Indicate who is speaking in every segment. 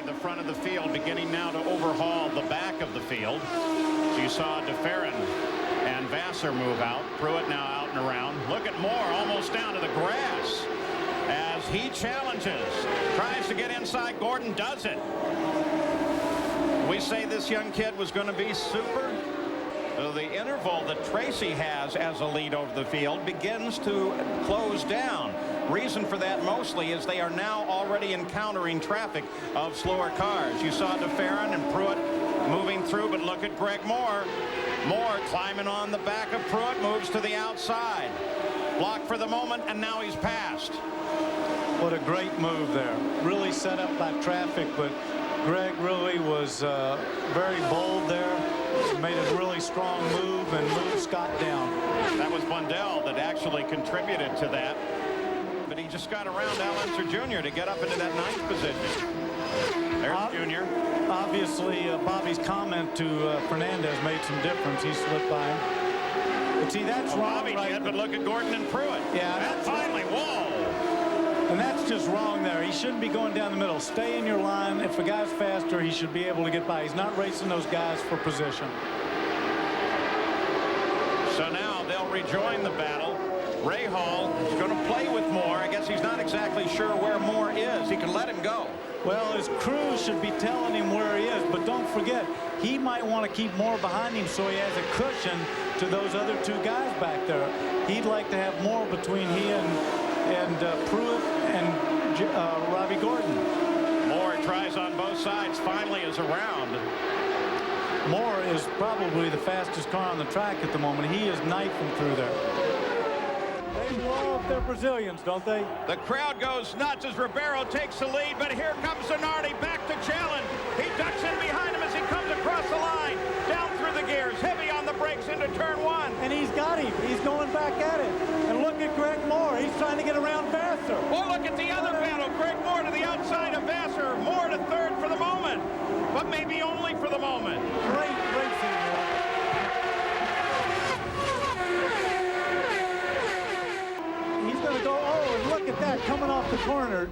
Speaker 1: leave the front of the field, beginning now to overhaul the back of the field. So you saw DeFerrin and Vassar move out. Pruitt now out and around. Look at Moore almost down to the grass as he challenges. Tries to get inside. Gordon does it. We say this young kid was going to be super. So the interval that Tracy has as a lead over the field begins to close down. Reason for that mostly is they are now already encountering traffic of slower cars. You saw DeFerrin and Pruitt moving through, but look at Greg Moore. Moore climbing on the back of Pruitt, moves to the outside. Blocked for the moment, and now he's passed.
Speaker 2: What a great move there. Really set up by traffic, but Greg really was very bold there. Made a really strong move and moved Scott down.
Speaker 1: That was Blundell that actually contributed to that. But he just got around Al Unser Jr. to get up into that ninth position. There's Junior.
Speaker 2: Obviously, Bobby's comment to Fernandez made some difference. He slipped by him. But see, that's wrong.
Speaker 1: Bobby
Speaker 2: right
Speaker 1: did, but look at Gordon and Pruitt.
Speaker 2: Yeah,
Speaker 1: and finally, whoa.
Speaker 2: And that's just wrong there. He shouldn't be going down the middle. Stay in your line. If a guy's faster, he should be able to get by. He's not racing those guys for position.
Speaker 1: So now they'll rejoin the battle. Ray Hall is going to play with Moore. I guess he's not exactly sure where Moore is. He can let him go.
Speaker 2: Well, his crew should be telling him where he is. But don't forget, he might want to keep Moore behind him so he has a cushion to those other two guys back there. He'd like to have Moore between he and Pruitt and Robbie Gordon.
Speaker 1: Moore tries on both sides, finally is around.
Speaker 2: Moore is probably the fastest car on the track at the moment. He is knifing through there. They love their Brazilians, don't they?
Speaker 1: The crowd goes nuts as Ribeiro takes the lead, but here comes Zanardi back to challenge. He ducks in behind him as he comes across the line. Down through the gears, heavy on the brakes into turn one.
Speaker 2: And he's got him. He's going back at it. And look at Greg Moore. He's trying to get around Vassar.
Speaker 1: Oh, look at the other battle. Greg Moore to the outside of Vassar. Moore to third for the moment, but maybe only for the moment.
Speaker 2: Great racing. He's going to go, oh, and look at that coming off the corner.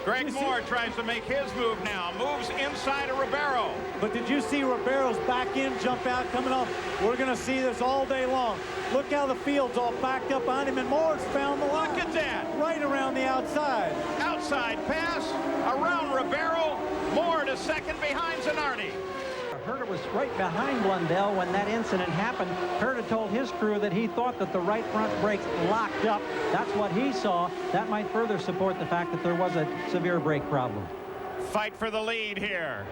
Speaker 1: Greg Moore tries to make his move now. Moves inside of Ribeiro.
Speaker 2: But did you see Ribeiro's back end jump out coming off? We're going to see this all day long. Look how the field's all backed up behind him, and Moore's found the line.
Speaker 1: Look at that.
Speaker 2: Right around the outside.
Speaker 1: Outside pass around Ribeiro. Moore to second behind Zanardi.
Speaker 3: Herta was right behind Blundell when that incident happened. Herta told his crew that he thought that the right front brakes locked up. That's what he saw. That might further support the fact that there was a severe brake problem.
Speaker 1: Fight for the lead here.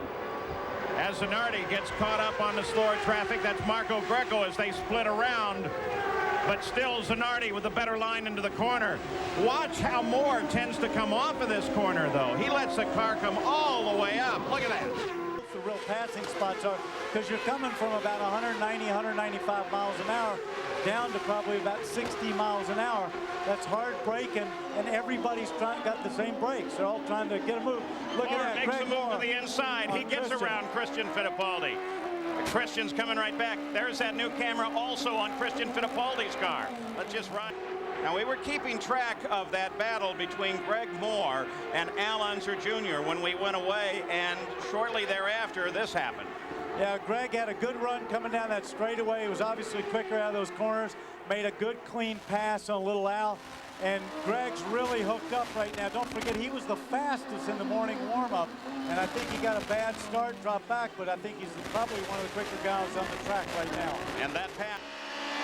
Speaker 1: As Zanardi gets caught up on the slower traffic, that's Marco Greco as they split around. But still Zanardi with a better line into the corner. Watch how Moore tends to come off of this corner, though. He lets the car come all the way up. Look at that.
Speaker 2: The real passing spots are because you're coming from about 190, 195 miles an hour down to probably about 60 miles an hour. That's hard braking, and everybody's got the same brakes. They're all trying to get a move. Look
Speaker 1: Moore
Speaker 2: at that.
Speaker 1: makes
Speaker 2: Greg
Speaker 1: a move
Speaker 2: Moore
Speaker 1: to the inside. He gets around Christian Fittipaldi. Christian's coming right back. There's that new camera also on Christian Fittipaldi's car. Let's just run. Now, we were keeping track of that battle between Greg Moore and Al Unser Jr. when we went away, and shortly thereafter, this happened.
Speaker 2: Yeah, Greg had a good run coming down that straightaway. He was obviously quicker out of those corners. Made a good, clean pass on little Al. And Greg's really hooked up right now. Don't forget, he was the fastest in the morning warm-up. And I think he got a bad start, dropped back, but I think he's probably one of the quicker guys on the track right now.
Speaker 1: And that pass.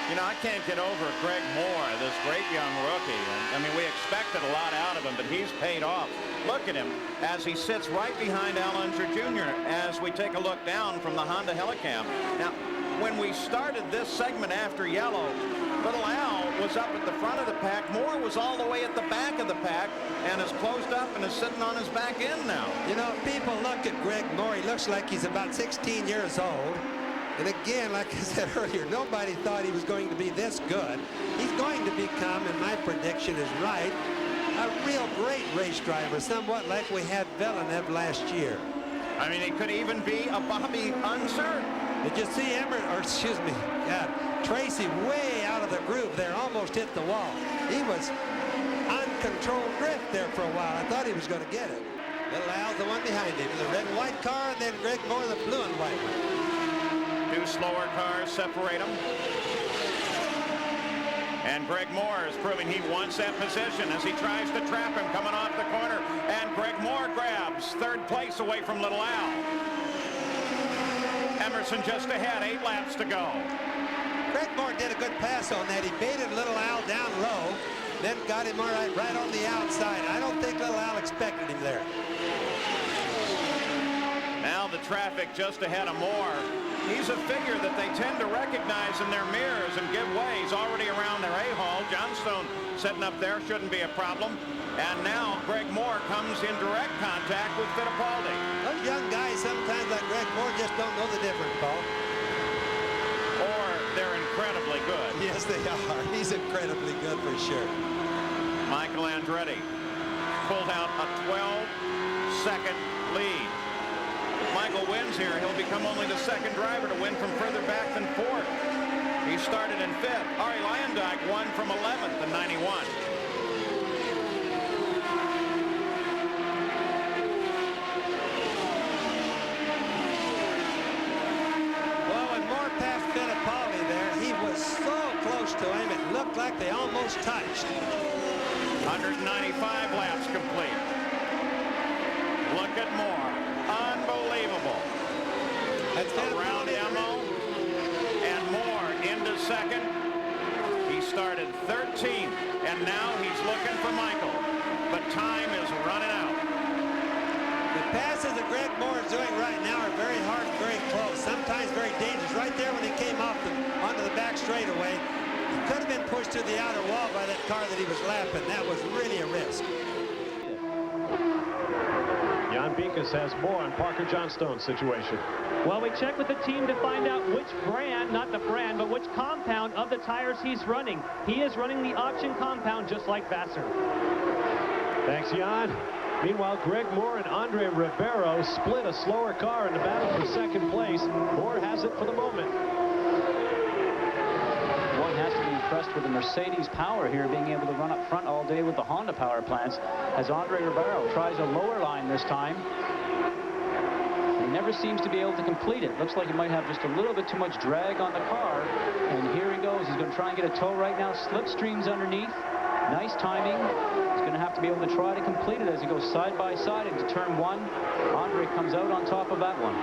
Speaker 1: You know, I can't get over Greg Moore, this great young rookie. I mean, we expected a lot out of him, but he's paid off. Look at him as he sits right behind Al Unser Jr. as we take a look down from the Honda Helicam. Now, when we started this segment after yellow, little Al was up at the front of the pack. Moore was all the way at the back of the pack and is closed up and is sitting on his back end now.
Speaker 4: You know, people look at Greg Moore. He looks like he's about 16 years old. And again, like I said earlier, nobody thought he was going to be this good. He's going to become, and my prediction is right, a real great race driver, somewhat like we had Villeneuve last year.
Speaker 1: I mean, he could even be a Bobby Unser.
Speaker 4: Did you see Tracy way out of the groove there, almost hit the wall. He was uncontrolled drift there for a while. I thought he was going to get it. Little Al's the one behind him. The red and white car, and then Greg Moore, the blue and white one.
Speaker 1: Two slower cars separate them. And Greg Moore is proving he wants that position as he tries to trap him coming off the corner. And Greg Moore grabs third place away from Little Al. Emerson just ahead, 8 laps to go.
Speaker 4: Greg Moore did a good pass on that. He baited Little Al down low, then got him right on the outside. I don't think Little Al expected him there.
Speaker 1: Now the traffic just ahead of Moore. He's a figure that they tend to recognize in their mirrors and give way. He's already around their A-hole. Johnstone sitting up there shouldn't be a problem. And now Greg Moore comes in direct contact with Fittipaldi.
Speaker 4: Those young guys sometimes like Greg Moore just don't know the difference, Paul.
Speaker 1: Or they're incredibly good.
Speaker 4: Yes, they are. He's incredibly good for sure.
Speaker 1: Michael Andretti pulled out a 12-second lead. If Michael wins here, he'll become only the second driver to win from further back than fourth. He started in 5th. Ari Leyendyk won from 11th in 91.
Speaker 4: Well, when Moore passed Fittipaldi there, he was so close to him, it looked like they almost touched.
Speaker 1: 195 laps complete. Look at Moore. Unbelievable. Around Emo and Moore into second. He started 13th, and now he's looking for Michael. But time is running out.
Speaker 4: The passes that Greg Moore is doing right now are very hard, very close, sometimes very dangerous. Right there when he came off onto the back straightaway, he could have been pushed to the outer wall by that car that he was lapping. That was really a risk.
Speaker 5: Jan Beekes has more on Parker Johnstone's situation.
Speaker 6: Well, we checked with the team to find out which brand, not the brand, but which compound of the tires he's running. He is running the auction compound just like Vassar.
Speaker 5: Thanks, Jan. Meanwhile, Greg Moore and Andre Ribeiro split a slower car in the battle for second place. Moore has it for the moment.
Speaker 7: One has to be impressed with the Mercedes power here, being able to run up front all day with the Honda power plants, as Andre Ribeiro tries a lower line this time. He never seems to be able to complete it. Looks like he might have just a little bit too much drag on the car. And here he goes. He's going to try and get a tow right now. Slipstreams underneath. Nice timing. He's going to have to be able to try to complete it as he goes side by side into turn 1. Andre comes out on top of that one.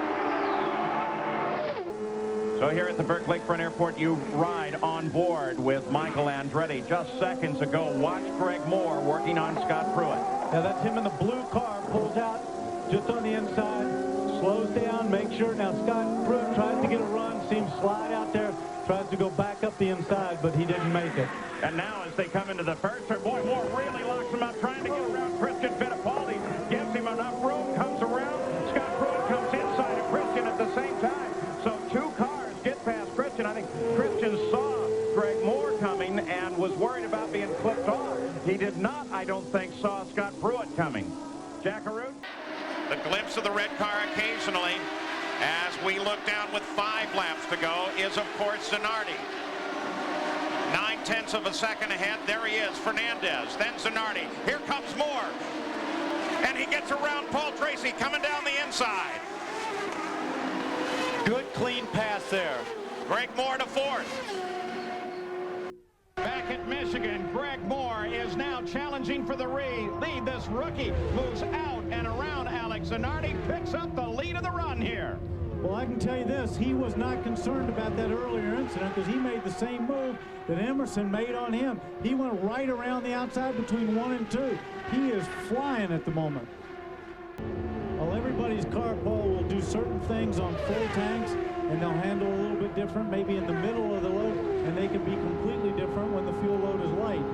Speaker 1: So here at the Burke Lakefront Airport, you ride on board with Michael Andretti. Just seconds ago, watch Greg Moore working on Scott Pruitt.
Speaker 2: Now that's him in the blue car, pulls out just on the inside, slows down, makes sure. Now Scott Pruitt tries to get a run, seems slide out there, tries to go back up the inside, but he didn't make it.
Speaker 1: And now as they come into the first turn, boy, Moore really locks him up, trying to get around Christian Fittipaldi. Gives him enough room, comes around. Scott Pruitt comes inside of Christian at the same time. So 2 cars get past Christian. I think Christian saw Greg Moore coming and was worried about being clipped off. He did not, I don't think, saw Scott Pruitt coming. Jackaroo? The glimpse of the red car occasionally, as we look down with 5 laps to go, is, of course, Zanardi. 9/10 of a second ahead. There he is, Fernandez. Then Zanardi. Here comes Moore. And he gets around Paul Tracy coming down the inside.
Speaker 2: Good, clean pass there.
Speaker 1: Greg Moore to 4th. Back at Michigan, Greg Moore is now challenging for the lead. This rookie moves out and around Alex Zanardi, picks up the lead of the run here.
Speaker 2: Well, I can tell you this, he was not concerned about that earlier incident because he made the same move that Emerson made on him. He went right around the outside between 1 and 2. He is flying at the moment. Well, everybody's carpool will do certain things on full tanks, and they'll handle a little bit different, maybe in the middle of the load, and they can be completely different when the fuel load is light.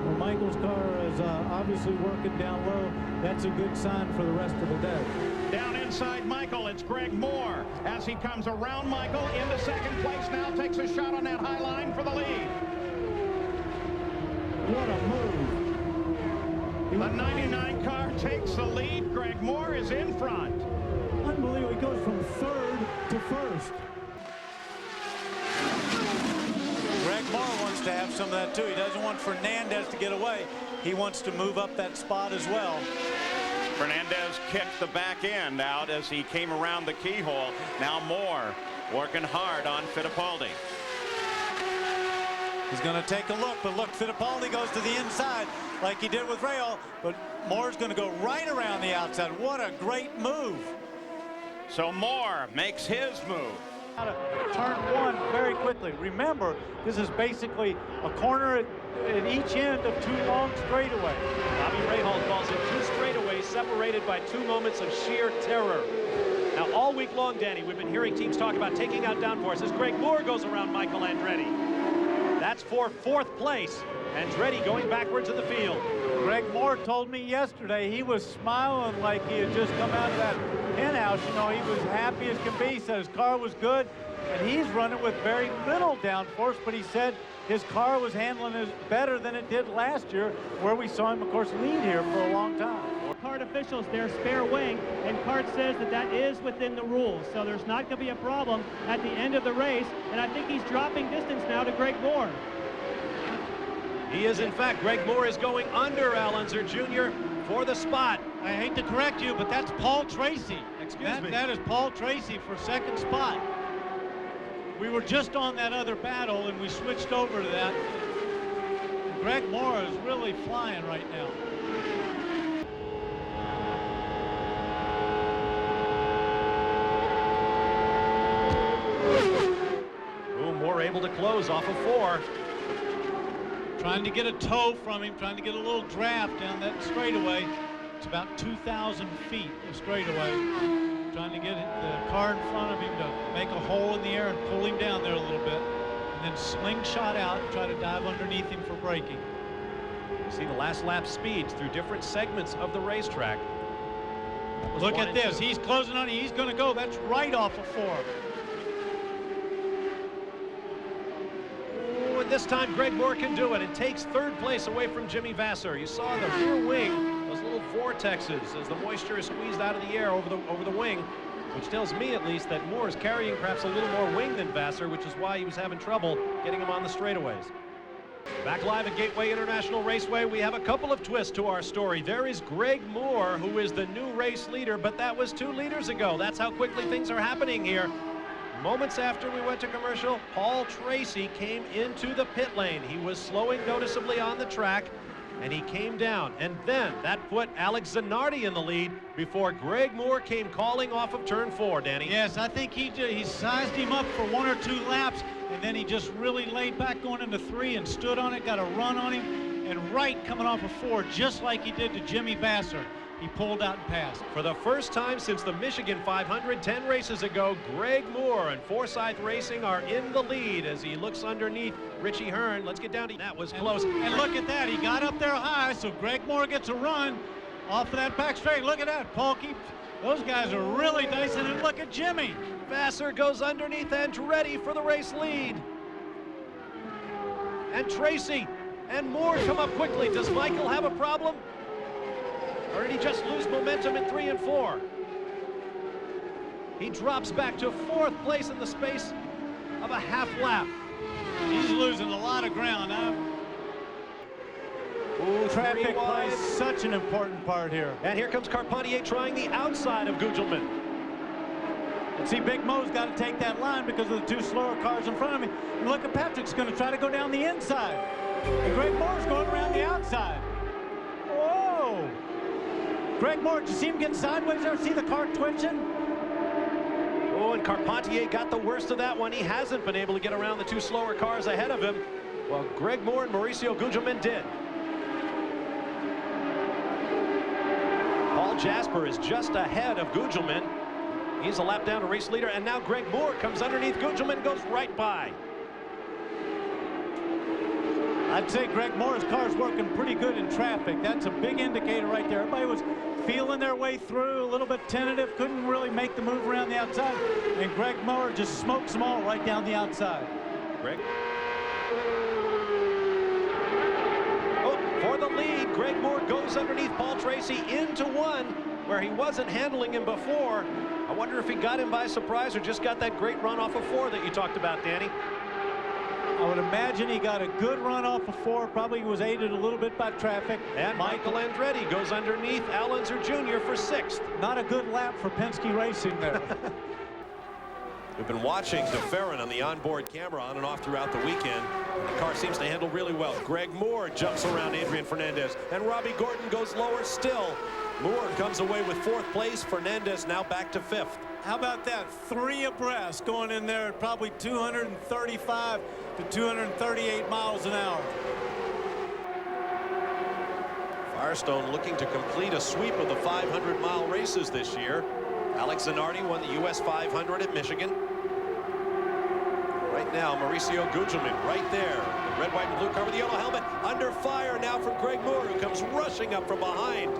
Speaker 2: Well, Michael's car is obviously working down low. That's a good sign for the rest of the day.
Speaker 1: Down inside Michael, it's Greg Moore. As he comes around Michael into second place now, takes a shot on that high line for the lead.
Speaker 2: What a move.
Speaker 1: The 99 car takes the lead. Greg Moore is in front.
Speaker 2: Unbelievable. He goes from 3rd to 1st. Greg Moore wants to have some of that too. He doesn't want Fernandez to get away. He wants to move up that spot as well.
Speaker 1: Fernandez kicked the back end out as he came around the keyhole. Now Moore working hard on Fittipaldi.
Speaker 2: He's going to take a look, but look, Fittipaldi goes to the inside like he did with Rail, but Moore's going to go right around the outside. What a great move.
Speaker 1: So Moore makes his move.
Speaker 2: Out of turn one very quickly. Remember, this is basically a corner at each end of two long straightaways.
Speaker 5: Bobby Rahal calls it two straightaways separated by 2 moments of sheer terror. Now, all week long, Danny, we've been hearing teams talk about taking out downforce as Greg Moore goes around Michael Andretti. That's for 4th place. Andretti going backwards in the field.
Speaker 2: Greg Moore told me yesterday he was smiling like he had just come out of that penthouse. You know, he was happy as can be. He said his car was good, and he's running with very little downforce, but he said his car was handling it better than it did last year, where we saw him, of course, lead here for a long time.
Speaker 6: Kart officials, their spare wing, and Kart says that that is within the rules, so there's not going to be a problem at the end of the race, and I think he's dropping distance now to Greg Moore.
Speaker 5: He is, in fact, Greg Moore is going under Al Unser Jr. for the spot.
Speaker 2: I hate to correct you, but that's Paul Tracy.
Speaker 5: Excuse me.
Speaker 2: That is Paul Tracy for 2nd spot. We were just on that other battle, and we switched over to that. Greg Moore is really flying right now.
Speaker 5: Moore able to close off of 4.
Speaker 2: Trying to get a toe from him, trying to get a little draft down that straightaway. It's about 2,000 feet of straightaway. Trying to get the car in front of him to make a hole in the air and pull him down there a little bit. And then slingshot out and try to dive underneath him for braking.
Speaker 5: You see the last lap speeds through different segments of the racetrack.
Speaker 2: Look at this. He's closing on it. He's going to go. That's right off of 4.
Speaker 5: This time Greg Moore can do it and takes 3rd place away from Jimmy Vasser. You saw the rear wing, those little vortexes as the moisture is squeezed out of the air over the wing, which tells me at least that Moore is carrying perhaps a little more wing than Vasser, which is why he was having trouble getting him on the straightaways. Back live at Gateway International Raceway, we have a couple of twists to our story. There is Greg Moore, who is the new race leader, but that was 2 leaders ago. That's how quickly things are happening here. Moments after we went to commercial, Paul Tracy came into the pit lane. He was slowing noticeably on the track, and he came down. And then that put Alex Zanardi in the lead before Greg Moore came calling off of turn 4, Danny.
Speaker 2: Yes, I think he sized him up for 1 or 2 laps, and then he just really laid back going into 3 and stood on it, got a run on him, and right coming off of 4, just like he did to Jimmy Vasser. He pulled out and passed.
Speaker 5: For the first time since the Michigan 500 10 races ago, Greg Moore and Forsyth Racing are in the lead as he looks underneath Richie Hearn. Let's get down to that. Was close.
Speaker 2: And look at that. He got up there high, so Greg Moore gets a run off of that back straight. Look at that. Paul keeps. Those guys are really dicing. And look at Jimmy.
Speaker 5: Vasser goes underneath Andretti for the race lead. And Tracy and Moore come up quickly. Does Michael have a problem? Or did he just lose momentum in 3 and 4? He drops back to 4th place in the space of a half lap.
Speaker 2: He's losing a lot of ground. Traffic plays such an important part here.
Speaker 5: And here comes Carpentier trying the outside of Gugelman.
Speaker 2: And see, Big Mo's got to take that line because of the 2 slower cars in front of me. And look at Patrick's going to try to go down the inside. And Greg Moore's going around the outside. Whoa! Greg Moore, did you see him getting sideways there? See the car twitching?
Speaker 5: Oh, and Carpentier got the worst of that one. He hasn't been able to get around the 2 slower cars ahead of him. Well, Greg Moore and Mauricio Gugelmin did. Paul Jasper is just ahead of Gugelmin. He's a lap down to race leader, and now Greg Moore comes underneath Gugelmin and goes right by.
Speaker 2: I'd say Greg Moore's car's working pretty good in traffic. That's a big indicator right there. Everybody was feeling their way through, a little bit tentative, couldn't really make the move around the outside. And Greg Moore just smokes them all right down the outside.
Speaker 5: Greg. Oh, for the lead, Greg Moore goes underneath Paul Tracy into 1 where he wasn't handling him before. I wonder if he got him by surprise or just got that great run off of 4 that you talked about, Danny.
Speaker 2: I would imagine he got a good run off of 4. Probably was aided a little bit by traffic.
Speaker 5: And Michael Andretti goes underneath Allenzer Jr. for 6th.
Speaker 2: Not a good lap for Penske Racing there.
Speaker 8: We've been watching DeFerrin on the onboard camera on and off throughout the weekend. The car seems to handle really well. Greg Moore jumps around Adrian Fernandez, and Robbie Gordon goes lower still. Moore comes away with 4th place. Fernandez now back to 5th.
Speaker 2: How about that? 3 abreast going in there at probably 235 to 238 miles an hour.
Speaker 8: Firestone looking to complete a sweep of the 500-mile races this year. Alex Zanardi won the US 500 at Michigan. Right now, Mauricio Gugelmin right there. The red, white, and blue car with the yellow helmet. Under fire now from Greg Moore, who comes rushing up from behind.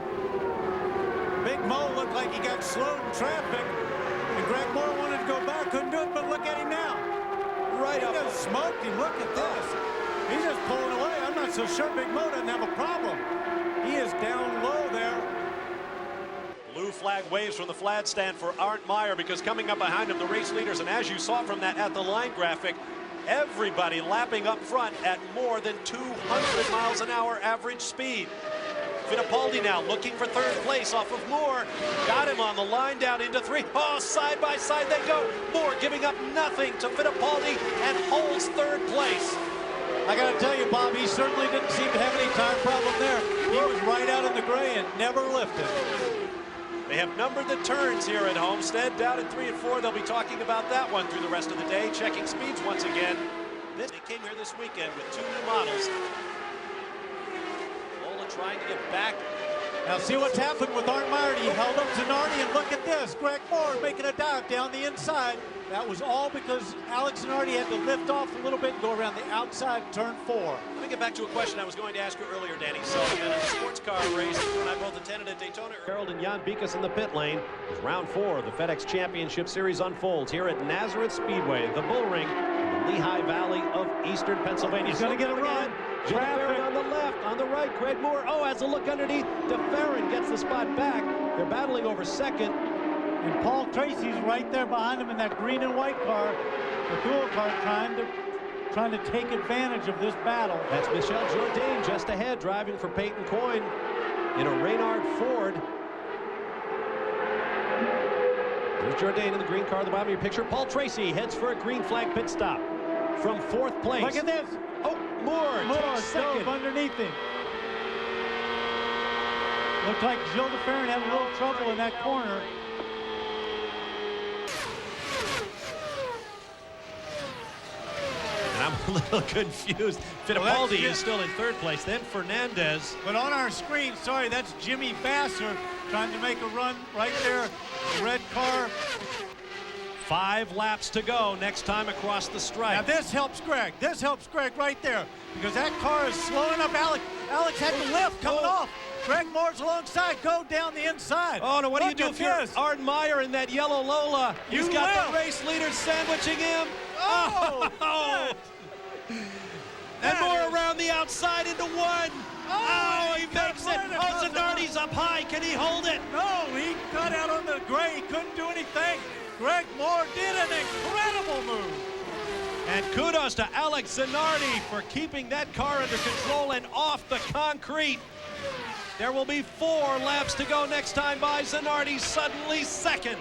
Speaker 2: Big Mo looked like he got slowed in traffic. And Greg Moore wanted to go back, couldn't do it, but look at him now.
Speaker 8: Right up.
Speaker 2: He just smoked him. Look at this. He's just pulling away. I'm not so sure Big Mo doesn't have a problem. He is down low there.
Speaker 5: Blue flag waves from the flag stand for Arndt Meyer, because coming up behind him, the race leaders, and as you saw from that at the line graphic, everybody lapping up front at more than 200 miles an hour average speed. Fittipaldi now looking for 3rd place off of Moore. Got him on the line down into 3. Oh, side by side they go. Moore giving up nothing to Fittipaldi and holds 3rd place.
Speaker 2: I got to tell you, Bob, he certainly didn't seem to have any time problem there. He was right out in the gray and never lifted.
Speaker 5: They have numbered the turns here at Homestead. Down at 3 and 4, they'll be talking about that one through the rest of the day, checking speeds once again. They came here this weekend with 2 new models. Lola trying to get back.
Speaker 2: Now see what's happened with Arndt Meyer. He held up Zanardi, and look at this. Greg Moore making a dive down the inside. That was all because Alex Zanardi had to lift off a little bit and go around the outside turn 4.
Speaker 5: Let me get back to a question I was going to ask you earlier, Danny. So in a sports car race, you and I both attended at Daytona. Harold and Jan Bikas in the pit lane as round 4 of the FedEx Championship Series unfolds here at Nazareth Speedway, the Bull Ring, in the Lehigh Valley of eastern Pennsylvania.
Speaker 2: He's going to get a run.
Speaker 5: DeFerrin on the left, on the right, Greg Moore. Oh, has a look underneath. DeFerrin gets the spot back. They're battling over 2nd.
Speaker 2: And Paul Tracy's right there behind him in that green and white car, the dual car, trying to take advantage of this battle.
Speaker 5: That's Michel Jourdain just ahead, driving for Peyton Coyne in a Reynard Ford. There's Jourdain in the green car at the bottom of your picture. Paul Tracy heads for a green flag pit stop from 4th place.
Speaker 2: Look at this.
Speaker 5: Oh, Moore takes 2nd.
Speaker 2: Dove underneath him. Looked like Gilles DeFerrin had a little trouble in that corner.
Speaker 5: I'm a little confused. Fittipaldi is still in 3rd place. Then Fernandez.
Speaker 2: But on our screen, sorry, that's Jimmy Vasser trying to make a run right there. Red car.
Speaker 5: 5 laps to go next time across the stripe.
Speaker 2: Now this helps Greg. This helps Greg right there, because that car is slowing up Alex. Alex had to lift coming off. Greg Moore's alongside. Go down the inside.
Speaker 5: Oh, no, what do you do
Speaker 2: Look
Speaker 5: if you're Arndt Meyer in that yellow Lola? He's got the race leader sandwiching him.
Speaker 2: Oh!
Speaker 5: And Moore around the outside into 1. Oh, he makes it. Oh, Zanardi's up high. Can he hold it?
Speaker 2: No, he got out on the gray. He couldn't do anything. Greg Moore did an incredible move.
Speaker 5: And kudos to Alex Zanardi for keeping that car under control and off the concrete. There will be 4 laps to go next time by. Zanardi suddenly 2nd.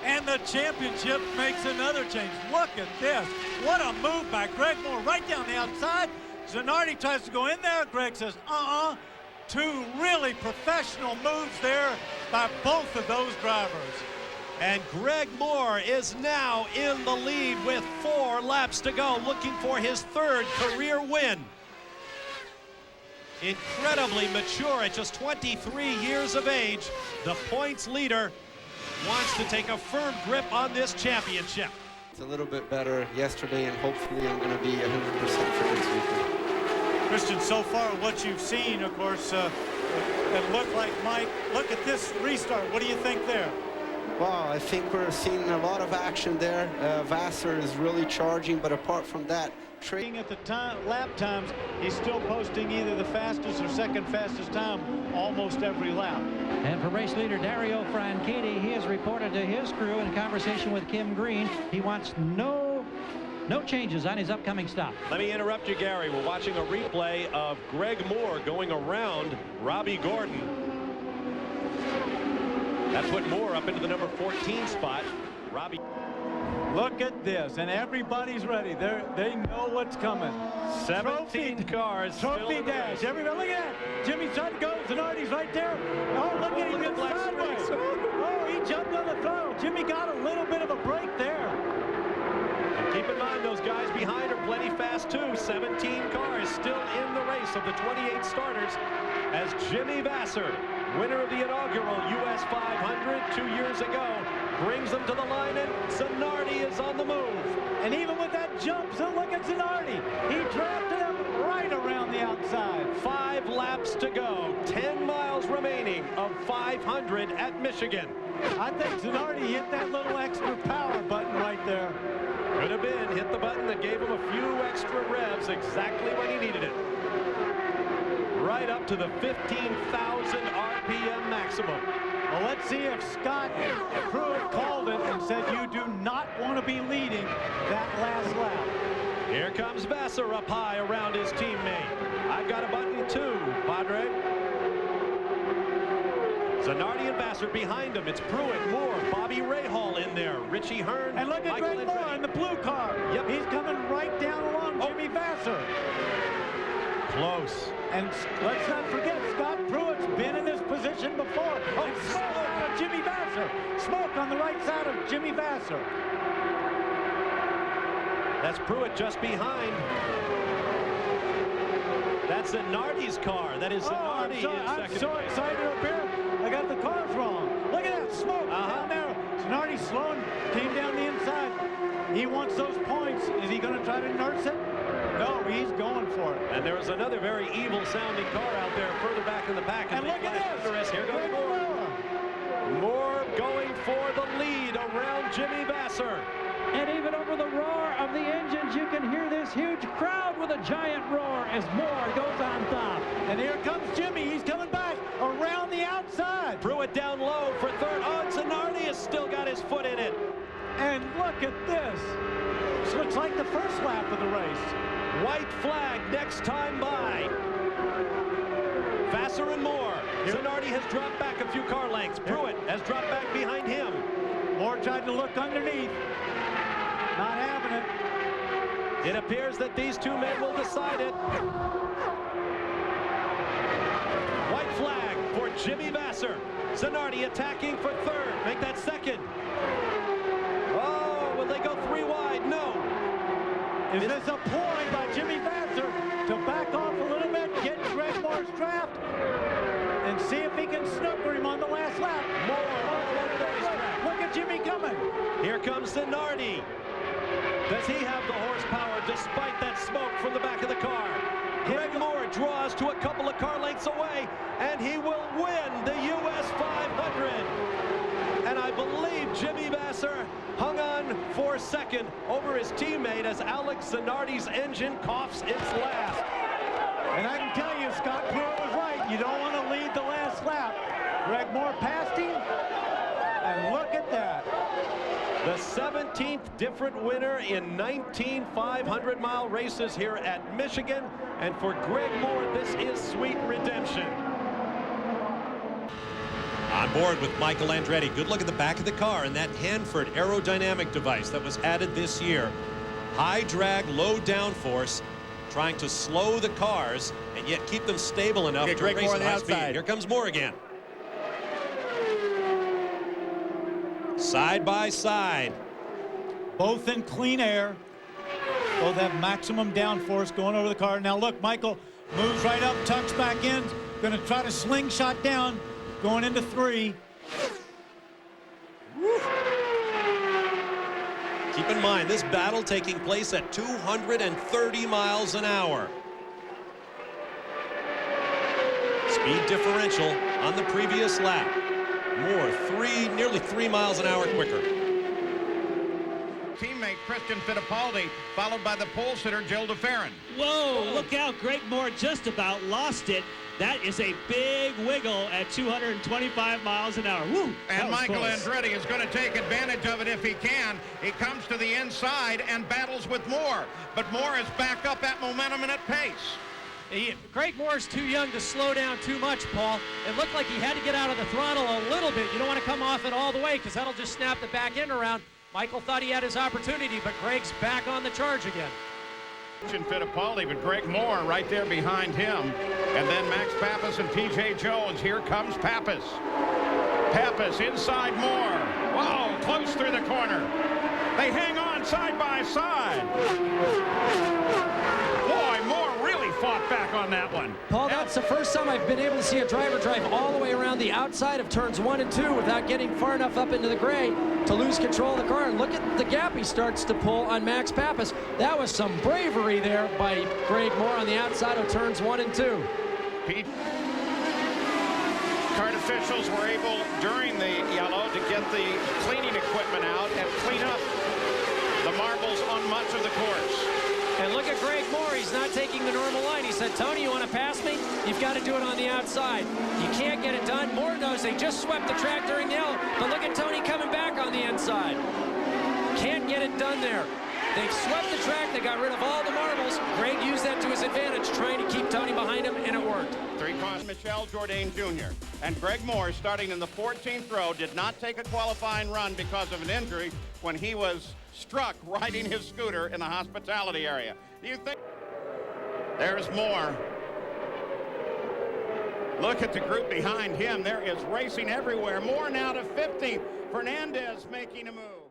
Speaker 2: And the championship makes another change. Look at this. What a move by Greg Moore right down the outside. Zanardi tries to go in there. Greg says, 2 really professional moves there by both of those drivers.
Speaker 5: And Greg Moore is now in the lead with 4 laps to go, looking for his 3rd career win. Incredibly mature at just 23 years of age, the points leader wants to take a firm grip on this championship.
Speaker 4: It's a little bit better yesterday, and hopefully I'm going to be 100% for next weekend.
Speaker 2: Christian, so far what you've seen, of course, it looked like Mike. Look at this restart. What do you think there?
Speaker 4: Wow, I think we're seeing a lot of action there. Vasser is really charging, but apart from that,
Speaker 2: At the lap times, he's still posting either the fastest or 2nd fastest time almost every lap.
Speaker 3: And for race leader Dario Franchitti, he has reported to his crew in conversation with Kim Green, he wants no No changes on his upcoming stop.
Speaker 5: Let me interrupt you, Gary. We're watching a replay of Greg Moore going around Robbie Gordon. That put Moore up into the number 14 spot. Robbie.
Speaker 2: Look at this, and everybody's ready. They know what's coming.
Speaker 5: 17 cars.
Speaker 2: Trophy dash. Everybody, look at that. Jimmy's trying to go. Zanardi's right there. Oh, look at him get sideways. Oh, he jumped on the throttle. Jimmy got a little bit of a break there.
Speaker 5: And keep in mind, those guys behind are plenty fast, too. 17 cars still in the race of the 28 starters as Jimmy Vasser, winner of the inaugural US 500 2 years ago, brings them to the line, and Zanardi is on the move.
Speaker 2: And even with that jump, so look at Zanardi. He drafted him right around the outside.
Speaker 5: 5 laps to go. 10 miles remaining of 500 at Michigan.
Speaker 2: I think Zanardi hit that little extra power button right there.
Speaker 5: Could have been. Hit the button that gave him a few extra revs exactly when he needed it. Right up to the 15,000 RPM maximum.
Speaker 2: Well, let's see if Scott Pruitt called it and said you do not want to be leading that last lap.
Speaker 5: Here comes Vasser up high around his teammate. I've got a button too, Padre. Zanardi and Vasser behind him. It's Pruitt, Moore, Bobby Rahal in there, Richie Hearn,
Speaker 2: and look at
Speaker 5: Michael
Speaker 2: Greg Moore in the blue car.
Speaker 5: Yep.
Speaker 2: He's coming right down along Jimmy Vasser.
Speaker 5: Close.
Speaker 2: And let's not forget, Scott Pruitt's been in this position before. Oh, and smoke on Jimmy Vasser. Smoke on the right side of Jimmy Vasser.
Speaker 5: That's Pruitt just behind. That's Zanardi's car. That is Zanardi
Speaker 2: I'm so excited up here. I got the cars wrong. Look at that smoke down there. Zanardi slowing, came down the inside. He wants those points. Is he going to try to nurse it? No, he's going for it.
Speaker 5: And there was another very evil-sounding car out there further back in the pack.
Speaker 2: And look at this.
Speaker 5: Here goes Moore. Moore going for the lead around Jimmy Vasser.
Speaker 3: And even over the roar of the engines, you can hear this huge crowd with a giant roar as Moore goes on top.
Speaker 2: And here comes Jimmy. He's coming back around the outside.
Speaker 5: Pruitt down low for third. Oh, Zanardi has still got his foot in it.
Speaker 2: And look at this. This looks like the first lap of the race.
Speaker 5: White flag next time by. Vasser and Moore. Zanardi has dropped back a few car lengths. Pruitt has dropped back behind him.
Speaker 2: Moore tried to look underneath. Not having it.
Speaker 5: It appears that these two men will decide it. White flag for Jimmy Vasser. Zanardi attacking for third. Make that second. Oh, will they go 3 wide? No.
Speaker 2: Is this a ploy by Jimmy Vasser to back off a little bit, get Greg Moore's draft, and see if he can snooker him on the last lap? Look at Jimmy coming.
Speaker 5: Here comes Zanardi. Does he have the horsepower despite that smoke from the back of the car? Greg Moore draws to a couple of car lengths away, and he will win the US 500. And I believe Jimmy Vasser hung on for second over his teammate as Alex Zanardi's engine coughs its last.
Speaker 2: And I can tell you, Scott Pruitt was right. You don't want to lead the last lap. Greg Moore passed him, and look at that.
Speaker 5: The 17th different winner in 19 500-mile races here at Michigan. And for Greg Moore, this is sweet redemption.
Speaker 8: On board with Michael Andretti. Good look at the back of the car and that Hanford aerodynamic device that was added this year. High drag, low downforce, trying to slow the cars and yet keep them stable enough to race at high speed. Here comes Moore again. Side by side.
Speaker 2: Both in clean air. Both have maximum downforce going over the car. Now look, Michael moves right up, tucks back in, going to try to slingshot down, going into 3.
Speaker 8: Keep in mind, this battle taking place at 230 miles an hour. Speed differential on the previous lap. Moore, nearly 3 miles an hour quicker.
Speaker 1: Teammate Christian Fittipaldi, followed by the pole sitter Joe DeFerrin.
Speaker 9: Whoa, look out. Greg Moore just about lost it.
Speaker 6: That is a big wiggle at 225 miles an hour. Woo!
Speaker 1: And Michael Andretti is going to take advantage of it if he can. He comes to the inside and battles with Moore. But Moore is back up at momentum and at pace.
Speaker 9: Greg Moore's too young to slow down too much, Paul. It looked like he had to get out of the throttle a little bit. You don't want to come off it all the way because that'll just snap the back end around. Michael thought he had his opportunity, but Greg's back on the charge again.
Speaker 1: Fittipaldi, but Greg Moore right there behind him. And then Max Pappas and P.J. Jones. Here comes Pappas. Pappas inside Moore. Whoa, close through the corner. They hang on side by side. Boy, Moore really fought back on that one.
Speaker 9: Paul, that's the first time I've been able to see a driver drive all the way around the outside of turns 1 and 2 without getting far enough up into the gray to lose control of the car. And look at the gap he starts to pull on Max Pappas. That was some bravery there by Greg Moore on the outside of turns 1 and 2.
Speaker 1: Pete. Kart officials were able, during the yellow, to get the cleaning equipment out and clean up the marbles on much of the course.
Speaker 9: And look at Greg Moore. He's not taking the normal line. He said, Tony, you want to pass me? You've got to do it on the outside. You can't get it done. Moore knows they just swept the track during the yellow. But look at Tony coming back on the inside. Can't get it done there. They've swept the track. They got rid of all the marbles. Greg used that to his advantage, trying to keep Tony behind him, and it worked.
Speaker 1: 3 cars, Michel Jourdain Jr. And Greg Moore, starting in the 14th row, did not take a qualifying run because of an injury when he was struck riding his scooter in the hospitality area. Do you think? There's Moore. Look at the group behind him. There is racing everywhere. Moore now to 15th. Fernandez making a move.